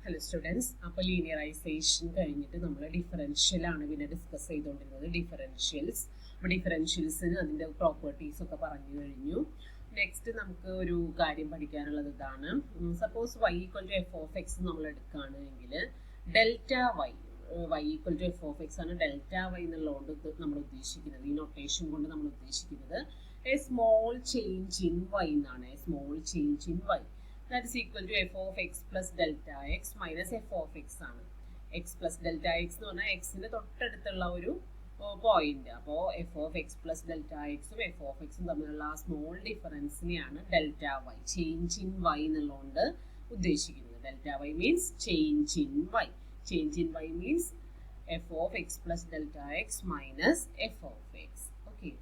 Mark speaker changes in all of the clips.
Speaker 1: Hello students, അപ്പോൾ linearisation കഴിഞ്ഞിട്ട് നമ്മൾ ഡിഫറൻഷ്യലാണ് പിന്നെ ഡിസ്കസ് ചെയ്തുകൊണ്ടിരുന്നത്. അപ്പോൾ ഡിഫറൻഷ്യൽസിന് അതിൻ്റെ പ്രോപ്പർട്ടീസ് ഒക്കെ പറഞ്ഞു കഴിഞ്ഞു. നെക്സ്റ്റ് നമുക്ക് ഒരു കാര്യം പഠിക്കാനുള്ളത് ഇതാണ്. Suppose y equal to f of x നമ്മൾ എടുക്കുകയാണെങ്കിൽ delta y equal to f of x ആണ് ഡെൽറ്റ വൈ എന്നുള്ളതുകൊണ്ട് നമ്മൾ ഉദ്ദേശിക്കുന്നത്, ഈ നൊട്ടേഷൻ കൊണ്ട് നമ്മൾ ഉദ്ദേശിക്കുന്നത് a small change in y എന്നാണ്. A small change in y that is equal to f of x plus delta x minus f of x ആണ്. x plus delta x എന്ന് പറഞ്ഞാൽ എക്സിന്റെ തൊട്ടടുത്തുള്ള ഒരു പോയിന്റ്. അപ്പോൾ f of x plus delta എക്സും f of എക്സും തമ്മിലുള്ള ആ സ്മോൾ ഡിഫറൻസിനെയാണ് delta y, change in y എന്നുള്ളതുകൊണ്ട് ഉദ്ദേശിക്കുന്നത്. Delta y means change in y. Change in y means f of x plus delta x minus f of x. Okay,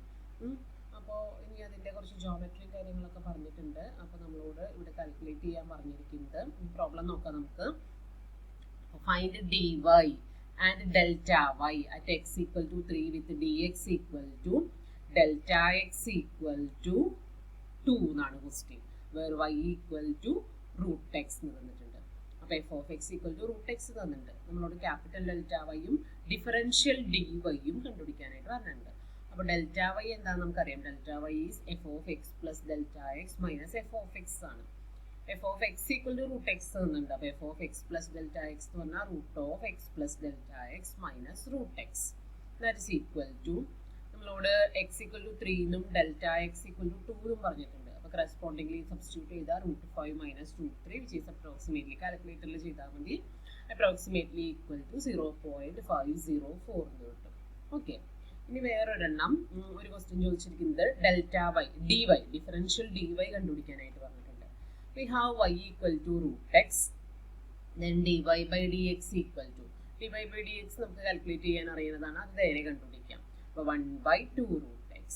Speaker 1: അപ്പോൾ ഇനി അതിൻ്റെ കുറച്ച് ജോമെട്രി കാര്യങ്ങളൊക്കെ പറഞ്ഞിട്ടുണ്ട്. അപ്പോൾ നമ്മളോട് ഇവിടെ കാൽക്കുലേറ്റ് ചെയ്യാൻ പറഞ്ഞിരിക്കുന്നത് പ്രോബ്ലം നോക്കാം നമുക്ക്. Find d y and delta y at x equal to 3 with d x equal to delta x equal to 2 എന്നാണ് question. Where y equal to root x എന്ന് തന്നിട്ടുണ്ട്. അപ്പോൾ f of x equal to root x തന്നിട്ടുണ്ട്. നമ്മളോട് capital delta വൈയും differential d വൈയും കണ്ടുപിടിക്കാനായിട്ട് പറഞ്ഞിട്ടുണ്ട്. അപ്പോൾ ഡെൽറ്റ വൈ എന്താണെന്ന് നമുക്കറിയാം. Delta y is f of x plus delta x minus f of x ആണ്. F of x equal to root x എന്നുണ്ട്. അപ്പോൾ f of x plus delta x എന്ന് പറഞ്ഞാൽ root of x plus delta x minus root x that is equal to നമ്മളോട് x equal to 3 എന്നും delta x equal to 2 എന്നും പറഞ്ഞിട്ടുണ്ട്. അപ്പോൾ correspondingly substitute ചെയ്താൽ root 5 minus root 3 which is approximately കാൽക്കുലേറ്ററിൽ ചെയ്താൽ മതി അപ്രോക്സിമേറ്റ്ലി ഈക്വൽ ടു 0.504 എന്ന് കിട്ടും. ഓക്കെ, ഇനി വേറൊരെണ്ണം ഒരു ക്വസ്റ്റ്യൻ ചോദിച്ചിരിക്കുന്നത് delta y d y differential d y കണ്ടുപിടിക്കാനായിട്ട് പറഞ്ഞിട്ടുണ്ട്. We have y equal to root x, then dy by dx equal to dy by dx നമുക്ക് കാൽക്കുലേറ്റ് ചെയ്യാൻ അറിയുന്നതാണ്, അത് നേരെ കണ്ടുപിടിക്കാം. അപ്പോൾ 1/2 root x.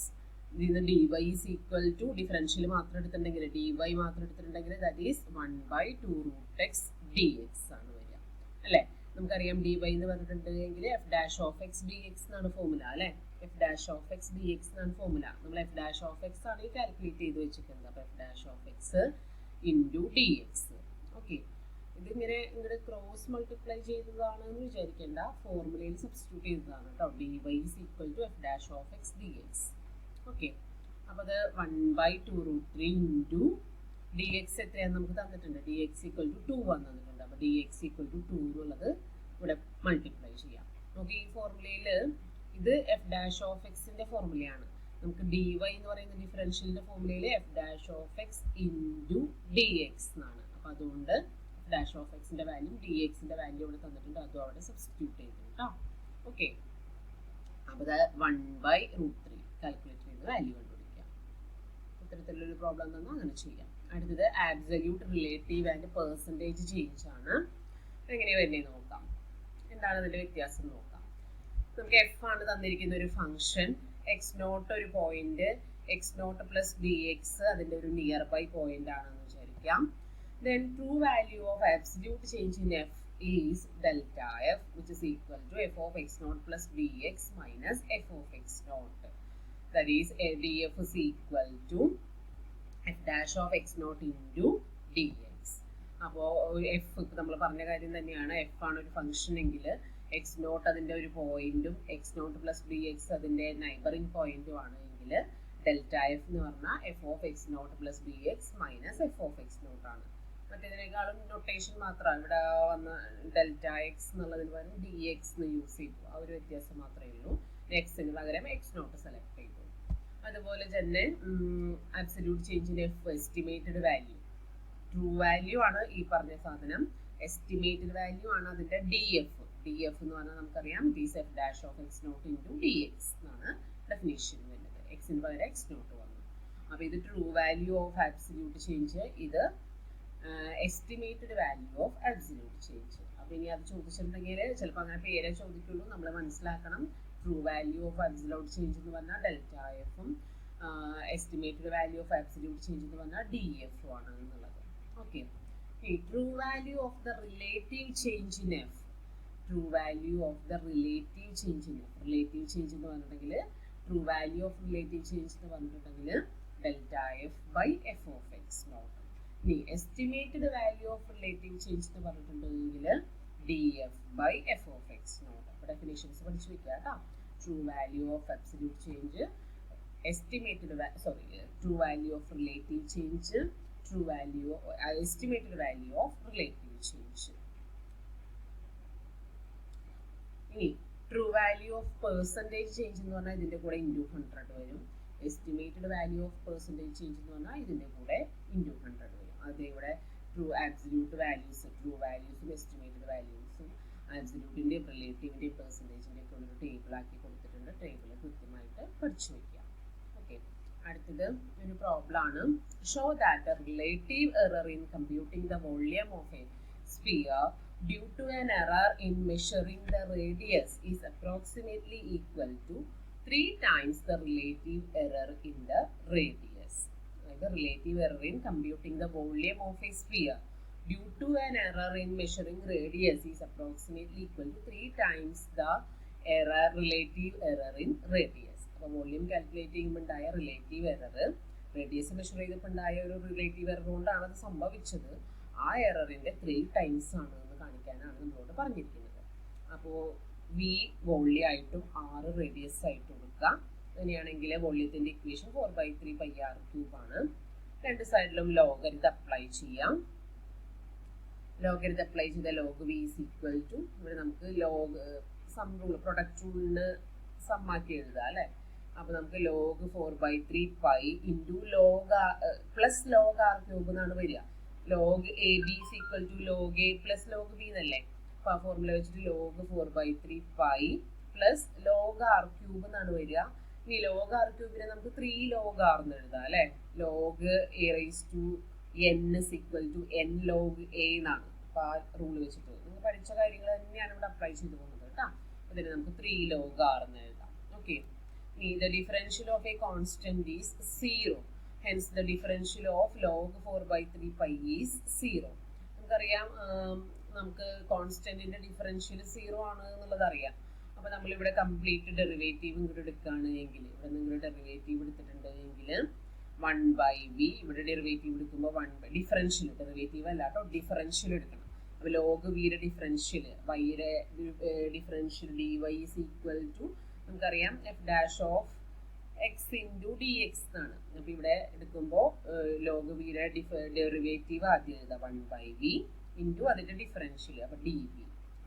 Speaker 1: ഇതിന് dy is equal to differential മാത്രം എടുത്തിട്ടുണ്ടെങ്കിൽ dy മാത്രം എടുത്തിട്ടുണ്ടെങ്കിൽ that is 1/2 root x dx ആണ് വരിക അല്ലേ. നമുക്കറിയാം dy എന്ന് പറഞ്ഞിട്ടുണ്ടെങ്കിൽ F dash of x d x എന്നാണ് ഫോർമുല അല്ലേ. F dash of x d x എന്നാണ് ഫോർമുല. നമ്മൾ എഫ് ഡാഷ് ഓഫ് എക്സ് ആണ് ഈ കാൽക്കുലേറ്റ് ചെയ്ത് വെച്ചിരിക്കുന്നത്. അപ്പോൾ F dash of x into d x. Okay, ഇതിങ്ങനെ ഇങ്ങോട്ട് ക്രോസ് മൾട്ടിപ്ലൈ ചെയ്തതാണെന്ന് വിചാരിക്കേണ്ട, ഫോർമുലയിൽ സബ്സ്റ്റിറ്റ്യൂട്ട് ചെയ്തതാണ് കേട്ടോ. D y is equal to f dash of x d x. Okay, അപ്പോൾ അത് 1/2 റൂട്ട് 3 ഇൻറ്റു ഡി എക്സ് എത്രയാണെന്ന് നമുക്ക് തന്നിട്ടുണ്ട്. ഡി എക്സ് ഈക്വൽ ടു 2 ആണ് തന്നിട്ടുണ്ട്. അപ്പോൾ ഡി എക്സ് ഈക്വൽ ടു 2 എന്നുള്ളത് ഇവിടെ മൾട്ടിപ്ലൈ ചെയ്യാം. ഓക്കെ, ഈ ഫോർമുലയിൽ ഇത് എഫ് ഡാഷ് ഓഫ് എക്സിൻ്റെ ഫോർമുലയാണ്. നമുക്ക് ഡി വൈ എന്ന് പറയുന്ന ഡിഫറൻഷ്യലിൻ്റെ ഫോർമുലയിൽ F dash of x into d x എന്നാണ്. അപ്പോൾ അതുകൊണ്ട് എഫ് ഡാഷ് ഓഫ് എക്സിൻ്റെ വാല്യൂ ഡി എക്സിൻ്റെ വാല്യൂ ഇവിടെ തന്നിട്ടുണ്ട്, അതും അവിടെ സബ്സ്റ്റിറ്റ്യൂട്ട് ചെയ്തു കേട്ടോ. ഓക്കെ, അപ്പോൾ അത് 1/√3 കാൽക്കുലേറ്റ് ചെയ്ത് വാല്യൂ കണ്ടുപിടിക്കാം. ഇത്തരത്തിലുള്ളൊരു പ്രോബ്ലം തന്നാൽ അങ്ങനെ ചെയ്യാം. അടുത്തത് absolute relative and percentage change ആണ്. എങ്ങനെയാണ് വരുന്നത് നോക്കാം. എന്താണ് അതിൻ്റെ വ്യത്യാസം നോക്കാം. നമുക്ക് എഫ് ആണ് തന്നിരിക്കുന്ന ഒരു ഫംഗ്ഷൻ. എക്സ് നോട്ട് ഒരു point, x naught plus d x അതിൻ്റെ ഒരു നിയർ ബൈ പോയിന്റ് ആണെന്ന് വിചാരിക്കാം. Then true value of absolute change in f is delta f which is equal to f of x naught plus d x minus f of x naught. That is d f is equal to f dash of x naught into d x. അപ്പോൾ f നമ്മൾ പറഞ്ഞ കാര്യം തന്നെയാണ്. F ആണ് ഒരു function എങ്കിൽ X not അതിൻ്റെ ഒരു പോയിന്റും x naught plus d x അതിൻ്റെ നൈബറിംഗ് പോയിന്റും ആണ് എങ്കിൽ ഡെൽറ്റ എഫ് എന്ന് പറഞ്ഞാൽ f of x naught plus d x minus f of x naught ആണ്. മറ്റേതിനേക്കാളും നൊട്ടേഷൻ മാത്രമാണ് ഇവിടെ വന്ന ഡെൽറ്റ എക്സ് എന്നുള്ളതിന് പകരം ഡി എക്സ് എന്ന് യൂസ് ചെയ്തു. ആ ഒരു വ്യത്യാസം മാത്രമേ ഉള്ളൂ. എക്സിന് പകരം എക്സ് നോട്ട് സെലക്ട് ചെയ്തു. അതുപോലെ തന്നെ അബ്സല്യൂട്ട് ചേഞ്ചിൻ്റെ f estimated value true value ആണ് ഈ പറഞ്ഞ സാധനം. എസ്റ്റിമേറ്റഡ് വാല്യൂ ആണ് അതിൻ്റെ ഡി എഫ്. ഡി എഫ് എന്ന് പറഞ്ഞാൽ നമുക്കറിയാം it is f dash of x naught into d x എന്നാണ് ഡെഫിനേഷൻ വരുന്നത്. എക്സിന് പകരം എക്സ് നോട്ട് വന്നു. അപ്പോൾ ഇത് true value of absolute change, ഇത് estimated value of absolute change. അപ്പോൾ ഇനി അത് ചോദിച്ചിട്ടുണ്ടെങ്കിൽ ചിലപ്പോൾ അങ്ങനെ പേരെ ചോദിക്കുള്ളൂ. നമ്മൾ മനസ്സിലാക്കണം true value of absolute change എന്ന് പറഞ്ഞാൽ ഡെൽറ്റ എഫും estimated value of absolute change എന്ന് പറഞ്ഞാൽ ഡി എഫും ആണ് എന്നുള്ളത്. Okay, true value of the relative change in f. True value of the relative change in f. Relative change എന്ന് പറഞ്ഞിട്ടുണ്ടെങ്കിൽ true value of relative change എന്ന് പറഞ്ഞിട്ടുണ്ടെങ്കിൽ delta f by f of x naught. ഇനി estimated value of relative change എന്ന് പറഞ്ഞിട്ടുണ്ടെങ്കിൽ df/f(x0). അപ്പോൾ definitions പഠിച്ചു വെക്കുക കേട്ടോ. True value of absolute change, true value of relative change, estimated value of relative change. ഇനി true value of percentage change എന്ന് പറഞ്ഞാൽ ഇതിൻ്റെ കൂടെ ഇൻറ്റു 100 വരും. Estimated value of percentage change എന്ന് പറഞ്ഞാൽ ഇതിൻ്റെ കൂടെ ഇൻറ്റു 100 വരും. അത് ഇവിടെ ആബ്സല്യൂട്ട് വാല്യൂസും എസ്റ്റിമേറ്റഡ് വാല്യൂസും ആബ്സല്യൂട്ടിൻ്റെയും റിലേറ്റീവിൻ്റെയും പെർസെൻറ്റേജിൻ്റെയും ഒക്കെ ഒരു ടേബിളാക്കി കൊടുത്തിട്ടുണ്ട്. ടേബിൾ കൃത്യമായിട്ട് പഠിച്ചു വയ്ക്കുക. അടുത്തത് ഒരു പ്രോബ്ലം ആണ്. Show that relative error in computing the volume of a sphere due to an error in measuring the radius is approximately equal to 3 times the relative error in the radius. The relative error in computing the volume of a sphere due to an error in measuring radius is approximately equal to 3 times the relative error in radius. അപ്പോൾ volume calculate ചെയ്യുമ്പോൾ ഉണ്ടായ relative error, radius measure ചെയ്തപ്പോൾ ഉണ്ടായ ഒരു relative error കൊണ്ടാണ് അത് സംഭവിച്ചത്. ആ എററിൻ്റെ 3 times ആണ് എന്ന് കാണിക്കാനാണ് നമ്മളോട് പറഞ്ഞിരിക്കുന്നത്. അപ്പോൾ വി വോള്യമായിട്ടും 6 റേഡിയസ് ആയിട്ട് കൊടുക്കുക. അങ്ങനെയാണെങ്കിൽ വോള്യത്തിൻ്റെ ഇക്വേഷൻ 4/3 πr³ ആണ്. രണ്ട് സൈഡിലും ലോഗരിത് അപ്ലൈ ചെയ്യാം. ലോഗരിത് അപ്ലൈ ചെയ്ത log v is equal to, ഇവിടെ നമുക്ക് ലോഗ് സം റൂൾ പ്രൊഡക്റ്റ് റൂളിന് സമ്മാക്കി എഴുതാം അല്ലേ. അപ്പോൾ നമുക്ക് log 4/3 π into plus log r³ എന്നാണ് വരിക. Log a b is equal to log a plus log b എന്നല്ലേ. അപ്പോൾ ആ ഫോർമുല വെച്ചിട്ട് ലോഗ് 4/3 π പ്ലസ് ലോഗ് r³ എന്നാണ് വരിക. ഇനി ലോഗ് r³ നമുക്ക് 3 log r എന്ന് എഴുതാം അല്ലേ. Log a⁻n is equal to n log a എന്നാണ്. അപ്പോൾ ആ റൂൾ വെച്ചിട്ട് നിങ്ങൾ പഠിച്ച കാര്യങ്ങൾ തന്നെയാണ് ഇവിടെ അപ്ലൈ ചെയ്ത് പോകുന്നത് കേട്ടോ. അതിന് നമുക്ക് 3 log r എന്ന് എഴുതാം. ഓക്കെ. ഇനി the differential of a constant is 0. Hence the differential of log 4/3 π is 0. നമുക്കറിയാം നമുക്ക് കോൺസ്റ്റന്റിന്റെ ഡിഫറൻഷ്യൽ 0 ആണ് എന്നുള്ളത് അറിയാം. അപ്പോൾ നമ്മളിവിടെ കംപ്ലീറ്റ് ഡെറിവേറ്റീവ് ഇങ്ങോട്ട് എടുക്കുകയാണെങ്കിൽ, ഇവിടെ നിങ്ങൾ ഡെറിവേറ്റീവ് എടുത്തിട്ടുണ്ട് എങ്കിൽ 1/v, ഇവിടെ ഡെറിവേറ്റീവ് എടുക്കുമ്പോൾ ഡിഫറൻഷ്യൽ, ഡെറിവേറ്റീവ് അല്ല കേട്ടോ, ഡിഫറൻഷ്യൽ എടുക്കണം. അപ്പോൾ ലോഗ് വിയുടെ ഡിഫറൻഷ്യൽ, വൈയുടെ differential dy is equal to നമുക്കറിയാം f' of x into d x എന്നാണ്. അപ്പോൾ ഇവിടെ എടുക്കുമ്പോൾ ലോഗ് വിയുടെ ഡെറിവേറ്റീവ് ആദ്യം എഴുതാം 1/v ഇൻറ്റു അതിൻ്റെ ഡിഫറൻഷ്യൽ, അപ്പോൾ dv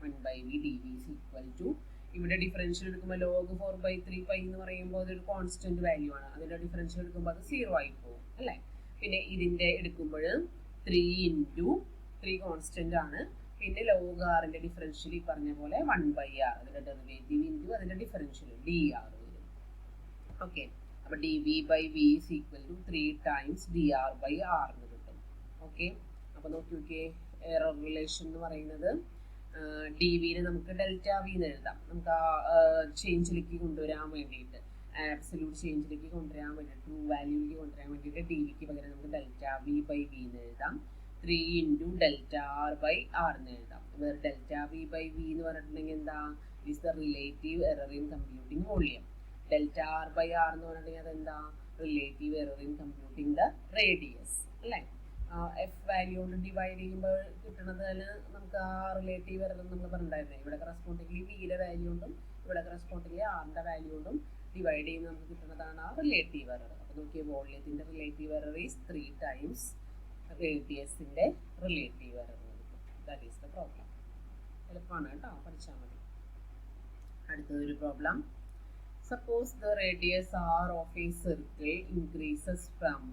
Speaker 1: 1/v dv is equal to, ഇവിടെ ഡിഫറൻഷ്യൽ എടുക്കുമ്പോൾ ലോഗ് 4/3 π എന്ന് പറയുമ്പോൾ അതൊരു കോൺസ്റ്റന്റ് വാല്യൂ ആണ്. അതിൻ്റെ ഡിഫറൻഷ്യൽ എടുക്കുമ്പോൾ അത് 0 ആയി പോകും അല്ലേ. പിന്നെ ഇതിൻ്റെ എടുക്കുമ്പോൾ 3 ഇൻറ്റു 3 കോൺസ്റ്റന്റ് ആണ്. പിന്നെ ലോഗ് ആറിൻ്റെ ഡിഫറൻഷ്യൽ ഈ പറഞ്ഞ പോലെ 1/r, അതിൻ്റെ ഡെറിവേറ്റീവ് ഇൻറ്റു അതിൻ്റെ ഡിഫറൻഷ്യൽ dr വരും. ഓക്കെ. അപ്പോൾ dv/v is equal to 3 times dr/r എന്ന് കിട്ടും. ഓക്കെ. അപ്പോൾ നോക്കി നോക്കിയേ, എറർ റിലേഷൻ എന്ന് പറയുന്നത് dvനെ നമുക്ക് Δv എന്ന് എഴുതാം. നമുക്ക് ആ ചേഞ്ചിലേക്ക് കൊണ്ടുവരാൻ വേണ്ടിയിട്ട്, ആബ്സല്യൂട്ട് ചേഞ്ചിലേക്ക് കൊണ്ടുവരാൻ വേണ്ടിയിട്ട്, ട്രൂ വാല്യൂയിലേക്ക് കൊണ്ടുവരാൻ വേണ്ടിയിട്ട് dvക്ക് പകരം നമുക്ക് Δv/v എന്ന് എഴുതാം. 3 ഇൻറ്റു Δr/r എന്ന് എഴുതാം. വേറെ Δv/v എന്ന് പറഞ്ഞിട്ടുണ്ടെങ്കിൽ എന്താ, is the relative error in computing volume. Δr/r എന്ന് പറഞ്ഞിട്ടുണ്ടെങ്കിൽ അതെന്താ, relative error in computing the radius അല്ലേ. എഫ് വാല്യൂ കൊണ്ട് ഡിവൈഡ് ചെയ്യുമ്പോൾ കിട്ടുന്നതിന് നമുക്ക് ആ റിലേറ്റീവ് എറർ നമ്മൾ പറഞ്ഞിട്ടുണ്ടായിരുന്നു. ഇവിടെ കറസ്പോണ്ടിംഗ്ലി വിയുടെ വാല്യൂ കൊണ്ടും ഇവിടെ കറസ്പോണ്ടിംഗ്ലി ആറിൻ്റെ വാല്യൂ കൊണ്ടും ഡിവൈഡ് ചെയ്യുമ്പോൾ നമുക്ക് കിട്ടുന്നതാണ് ആ റിലേറ്റീവ് എറർ. അപ്പോൾ നോക്കിയ വോളിയത്തിൻ്റെ റിലേറ്റീവ് എറർ ഈസ് 3 times റേഡിയസിൻ്റെ റിലേറ്റീവ് എറർ കൊടുക്കും. That is the problem. എളുപ്പമാണ് കേട്ടോ, പഠിച്ചാൽ മതി. അടുത്തതൊരു problem. Suppose the radius r of a circle increases from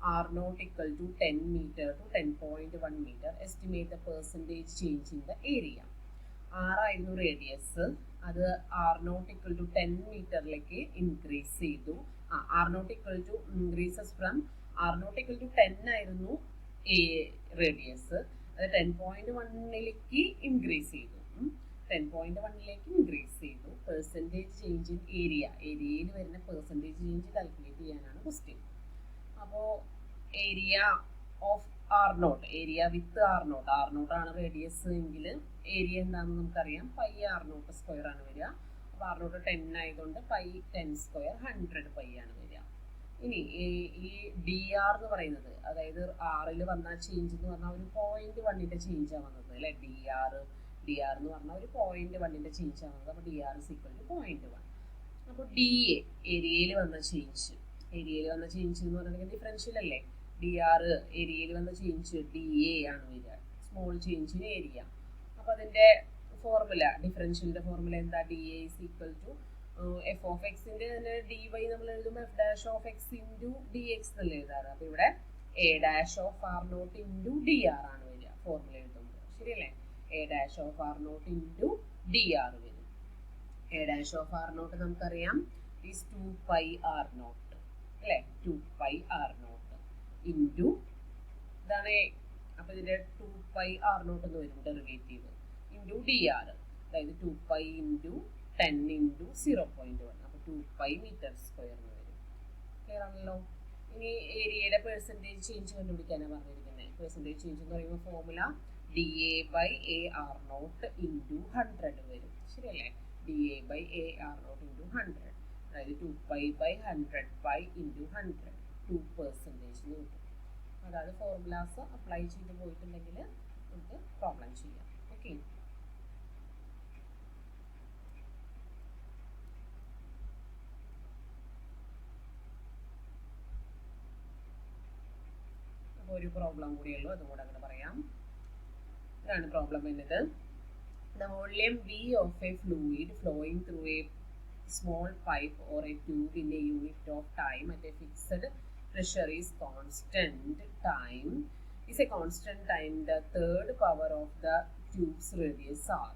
Speaker 1: r0 equal to 10 meter to 10.1 meter. Estimate the percentage change in the area. r ആയിരുന്നു radius, അത് r0 equal to 10 മീറ്ററിലേക്ക് increase ചെയ്തു. r0 equal to increases from r0 equal to 10 ആയിരുന്നു radius, അത് 10.1ലേക്ക് increase ചെയ്തു. 10.1ലേക്ക് increase ചെയ്തു. Percentage change in ഏരിയയിൽ വരുന്ന percentage change calculate ചെയ്യാനാണ് ക്വസ്റ്റ്യൻ. അപ്പോൾ area of r0, area with r0 ആണ് റേഡിയസ് എങ്കിൽ ഏരിയ എന്താണെന്ന് നമുക്കറിയാം, πr0² ആണ് വരിക. അപ്പോൾ r0 10 ആയതുകൊണ്ട് π10² 100 π ആണ് വരിക. ഇനി ഈ ഡി ആർ എന്ന് പറയുന്നത്, അതായത് ആറിൽ വന്ന ചേഞ്ച് എന്ന് പറഞ്ഞാൽ ഒരു 0.1ന്റെ ചേഞ്ചാണ് വന്നത് അല്ലെ. ഡി ആർ എന്ന് പറഞ്ഞാൽ ഒരു 0.1ന്റെ ചേഞ്ചാണ് വന്നത്. അപ്പോൾ ഡി ആർ = 0.1. അപ്പോൾ ഡി എ ഏരിയയിൽ വന്ന ചേഞ്ച് എന്ന് പറഞ്ഞിട്ടുണ്ടെങ്കിൽ ഡിഫറൻഷ്യൽ അല്ലേ. ഡി ആർ ഏരിയയിൽ വന്ന ചേഞ്ച് ഡി എ ആണ് വരിക, സ്മോൾ ചേഞ്ചിന് ഏരിയ. അപ്പോൾ അതിൻ്റെ ഫോർമുല, ഡിഫറൻഷ്യലിൻ്റെ ഫോർമുല എന്താ? ഡി എ = എഫ് ഓഫ് എക്സിൻ്റെ തന്നെ ഡി വൈ നമ്മൾ എഴുതുമ്പോൾ f dash of x into d x എന്നല്ലേ എഴുതാറ്. അപ്പോൾ ഇവിടെ a dash of r naught into d r ആണ് വരിക ഫോർമുല എഴുതുമ്പോൾ. ശരിയല്ലേ? A dash of r naught into d r വരും. A dash of r naught നമുക്കറിയാം ഈസ് 2πr0 അല്ലേ. 2πr0 ഇൻറ്റു ഇതാണ് എ. അപ്പോൾ ഇതിൻ്റെ 2πr0 എന്ന് വരും ഡെറിവേറ്റീവ്, ഇൻറ്റു ഡി ആർ, അതായത് 2π ഇൻറ്റു 10 ഇൻറ്റു 0.1. അപ്പോൾ 2π m² എന്ന് വരും. ക്ലിയർ ആണല്ലോ. ഇനി ഏരിയയുടെ പെർസെൻറ്റേജ് ചേഞ്ച് കണ്ടുപിടിക്കാനാണ് പറഞ്ഞിരിക്കുന്നത്. പെർസെൻറ്റേജ് ചേഞ്ച് എന്ന് പറയുമ്പോൾ ഫോർമുല DA/AR0 ഇൻറ്റു 100 വരും. ശരിയല്ലേ? DA/AR0 ഇൻറ്റു 100, അതായത് 2π/100π ഇൻറ്റു 100, 2% കിട്ടും. അതായത് ഫോർമുലാസ് അപ്ലൈ ചെയ്ത് പോയിട്ടുണ്ടെങ്കിൽ നമുക്ക് പ്രോബ്ലം ചെയ്യാം. ഓക്കെ. അപ്പോൾ ഒരു പ്രോബ്ലം കൂടിയുള്ളൂ, അതും കൂടെ അങ്ങനെ പറയാം. ഇതാണ് പ്രോബ്ലം വരുന്നത്. The volume V of a fluid flowing through a small pipe or a tube in a unit of time at a fixed pressure is a constant time. The third power of the tube's radius r.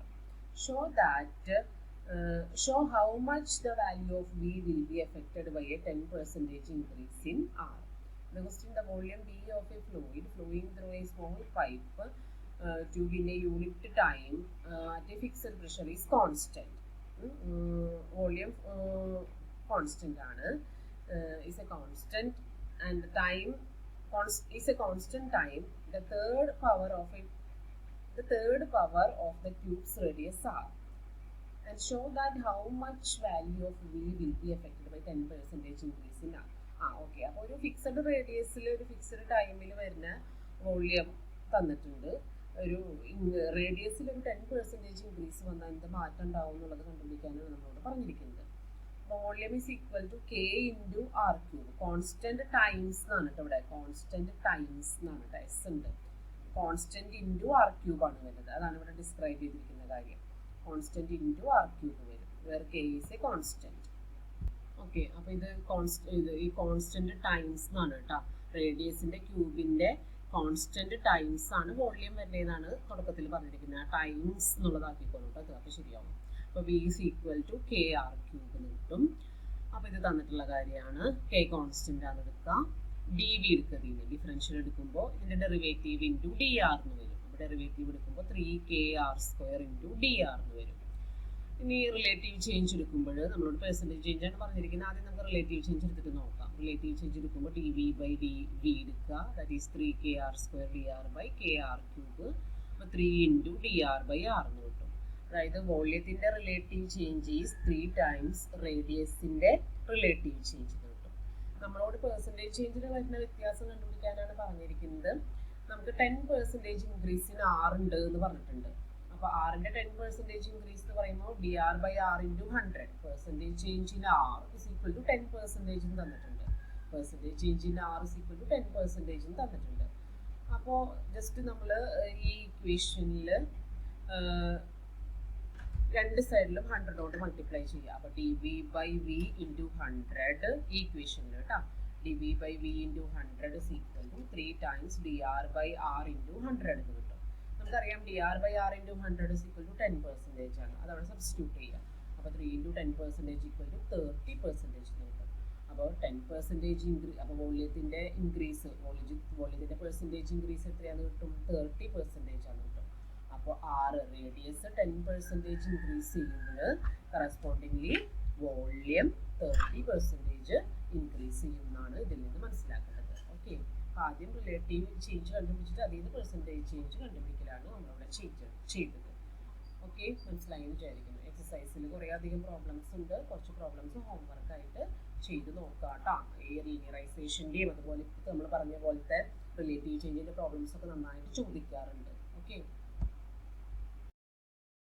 Speaker 1: Show how much the value of V will be affected by a 10% increase in r. The question: the volume V of a fluid flowing through a small pipe tube in a unit time at a fixed pressure is constant. Volume constant is a constant, and the time is a constant time. The third power of the tube's radius r, and show that how much value of V will be affected by 10% increase in r. Okay. അപ്പോൾ ഒരു fixed റേഡിയസിൽ ഒരു fixed ടൈമിൽ വരുന്ന volume തന്നിട്ടുണ്ട്. ഒരു റേഡിയസിൽ ഒരു 10% increase വന്നാൽ എന്ത് മാറ്റം ഉണ്ടാവും എന്നുള്ളത് കണ്ടുപിടിക്കാനാണ് നമ്മളോട് പറഞ്ഞിരിക്കുന്നത്. Volume is equal to k into r cube. Constant times എന്നാണ് കേട്ടോ ഇവിടെ. കോൺസ്റ്റന്റ് ടൈംസ് എന്നാണ് കേട്ടോ. എസ് ഉണ്ട്. കോൺസ്റ്റന്റ് ഇൻറ്റു ആർ ക്യൂബ് ആണ് വരുന്നത്. അതാണ് ഇവിടെ ഡിസ്ക്രൈബ് ചെയ്തിരിക്കുന്ന കാര്യം. കോൺസ്റ്റന്റ് ഇൻറ്റു ആർ ക്യൂബ് വരും, where k is a constant. Okay. അപ്പോൾ ഇത് ഈ കോൺസ്റ്റന്റ് ടൈംസ് എന്നാണ് കേട്ടോ. റേഡിയസിന്റെ ക്യൂബിന്റെ കോൺസ്റ്റന്റ് ടൈംസ് ആണ് വോള്യം വരുന്നതെന്നാണ് തുടക്കത്തിൽ പറഞ്ഞിരിക്കുന്നത്. ടൈംസ് എന്നുള്ളതാക്കിക്കോളൂ കേട്ടോ, അപ്പോൾ ശരിയാവും. അപ്പോൾ V is equal to KR cube എന്ന് കിട്ടും. അപ്പോൾ ഇത് തന്നിട്ടുള്ള കാര്യമാണ്. K കോൺസ്റ്റന്റ് ആണ് എടുക്കുക, DV എടുക്കുക. ഡിഫറൻഷ്യൽ എടുക്കുമ്പോൾ ഇതിന്റെ ഡെറിവേറ്റീവ് ഇൻറ്റു DR എന്ന് വരും. അപ്പോൾ ഡെറിവേറ്റീവ് എടുക്കുമ്പോൾ 3KR² ഇൻറ്റു DR എന്ന് വരും. ഇനി റിലേറ്റീവ് ചേഞ്ച് എടുക്കുമ്പോൾ നമ്മളോട് പെർസെൻറ്റേജ് ചേഞ്ച് ആണ് പറഞ്ഞിരിക്കുന്നത്. ആദ്യം നമുക്ക് റിലേറ്റീവ് ചേഞ്ച് എടുത്തിട്ട് നോക്കാം. റിലേറ്റീവ് ചേഞ്ച് എടുക്കുമ്പോൾ DV/DV എടുക്കുക, that is 3KR² DR/KR cube. അപ്പോൾ 3 ഇൻറ്റു DR/R എന്ന് കിട്ടും. അതായത് വോള്യത്തിൻ്റെ റിലേറ്റീവ് ചേഞ്ച് ഈസ് 3 ടൈംസ് റേഡിയസിൻ്റെ റിലേറ്റീവ് ചേഞ്ച് എന്ന് കിട്ടും. നമ്മളോട് പെർസെൻറ്റേജ് ചേഞ്ചിന് വരുന്ന വ്യത്യാസം കണ്ടുപിടിക്കാനാണ് പറഞ്ഞിരിക്കുന്നത്. നമുക്ക് 10% ഇൻക്രീസിന് R ഉണ്ട് എന്ന് പറഞ്ഞിട്ടുണ്ട്. അപ്പോൾ ആറിൻ്റെ 10% ഇൻക്രീസ് എന്ന് പറയുമ്പോൾ DR/R into 100%. Change in R is equal to 10% തന്നിട്ടുണ്ട്. Percentage change in R is equal to 10% തന്നിട്ടുണ്ട്. അപ്പോൾ ജസ്റ്റ് നമ്മൾ ഈ ഇക്വേഷനിൽ രണ്ട് സൈഡിലും 100 കൊണ്ട് മൾട്ടിപ്ലൈ ചെയ്യുക. അപ്പോൾ dV/V ഇൻറ്റു 100 ഈ ഇക്വേഷനിൽ കേട്ടോ. dV/V into 100 is equal to 3 times DR/R into 100 എന്ന് കിട്ടും. നമുക്കറിയാം DR/R into 100 is equal to 10% ആണ്. അതവിടെ സബ്സ്റ്റിറ്റ്യൂട്ട് ചെയ്യുക. അപ്പോൾ 3 ഇൻറ്റു 10% ഈക്വൽ ടു 30% കിട്ടും. അപ്പോൾ 10% ഇൻക്രീസ്, അപ്പോൾ വോള്യത്തിൻ്റെ ഇൻക്രീസ്, വോള്യത്തിൻ്റെ പെർസെൻറ്റേജ് ഇൻക്രീസ് എത്രയാണെന്ന് കിട്ടും? 30% ആണ് കിട്ടും. അപ്പോൾ റേഡിയസ് 10% ഇൻക്രീസ് ചെയ്യുമ്പോൾ കറസ്പോണ്ടിംഗ്ലി വോള്യം 30% ഇൻക്രീസ് ചെയ്യുമെന്നാണ് ഇതിൽ നിന്ന് മനസ്സിലാക്കുന്നത്. ഓക്കെ. ആദ്യം റിലേറ്റീവ് ചേഞ്ച് കണ്ടുപിടിച്ചിട്ട് അതിൽ നിന്ന് പെർസെൻറ്റേജ് ചേഞ്ച് കണ്ടുപിടിക്കലാണ് നമ്മളിവിടെ ചെയ്തത്. ഓക്കെ, മനസ്സിലായി എന്ന് വിചാരിക്കുന്നു. എക്സസൈസിൽ കുറേ അധികം പ്രോബ്ലംസ് ഉണ്ട്. കുറച്ച് പ്രോബ്ലംസ് ഹോംവർക്കായിട്ട് ചെയ്ത് നോക്കാം കേട്ടോ. ഈ ലീനിയറൈസേഷൻ്റെയും അതുപോലെ നമ്മൾ പറഞ്ഞ പോലത്തെ റിലേറ്റീവ് ചേഞ്ചിൻ്റെ പ്രോബ്ലംസ് ഒക്കെ നന്നായിട്ട് ചോദിക്കാറുണ്ട്. ഓക്കെ.